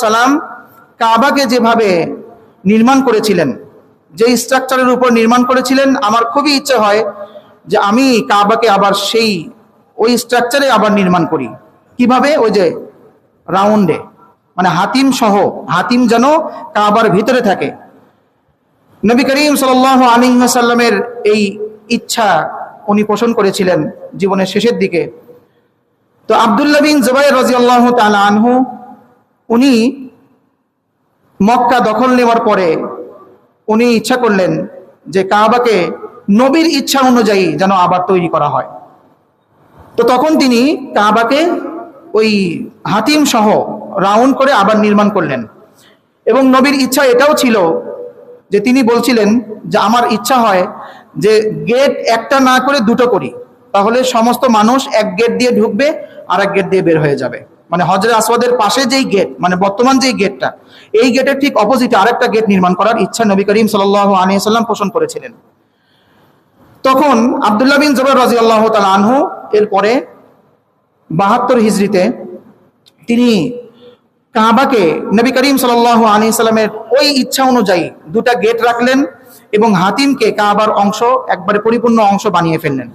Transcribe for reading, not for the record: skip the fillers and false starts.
সালাম কাবাকে যেভাবে নির্মাণ করেছিলেন, যে স্ট্রাকচারের উপর নির্মাণ করেছিলেন, আমার খুবই ইচ্ছে হয় যে আমি কাবাকে আবার ওই স্ট্রাকচারে আবার নির্মাণ করি। কিভাবে? ওই যে রাউন্ডে, মানে হাতিম সহ, হাতিম যেন কাবার ভিতরে থাকে। নবী করিম সাল্লাল্লাহু আলাইহি ওয়াসাল্লামের এই ইচ্ছা উনি পোষণ করেছিলেন জীবনের শেষের দিকে। তো আব্দুল্লাহ বিন জুবাইর রাদিয়াল্লাহু তাআলা আনহু উনি মক্কা দখল নেওয়ার পরে উনি ইচ্ছা করলেন যে কাবাকে নবীর ইচ্ছা অনুযায়ী যেন আবার তৈরি করা হয়। তো তখন তিনি কাবাকে ওই হাতিম সহ রাউন্ড করে আবার নির্মাণ করলেন। এবং নবীর ইচ্ছা এটাও ছিল যে তিনি বলছিলেন যে আমার ইচ্ছা হয় যে গেট একটা না করে দুটো করি, তাহলে সমস্ত মানুষ এক গেট দিয়ে ঢুকবে আর এক গেট দিয়ে বের হয়ে যাবে। মানে হজরে আসওয়াদের পাশে যেই গেট, মানে বর্তমান যেই গেটটা, এই গেটের ঠিক অপোজিটে আরেকটা গেট নির্মাণ করার ইচ্ছা নবী করিম সাল্লাল্লাহু আলাইহি ওয়াসাল্লাম পোষণ করেছিলেন। তখন আব্দুল্লাহ বিন জুবাইর রাদিয়াল্লাহু তাআলা আনহু এরপরে 72 হিজরিতে তিনি কাবাকে নবী করিম সাল্লাল্লাহু আলাইহি সাল্লামের ওই ইচ্ছা অনুযায়ী দুটা গেট রাখলেন এবং হাতিমকে কাবার অংশ, একবারে পরিপূর্ণ অংশ বানিয়ে ফেললেন।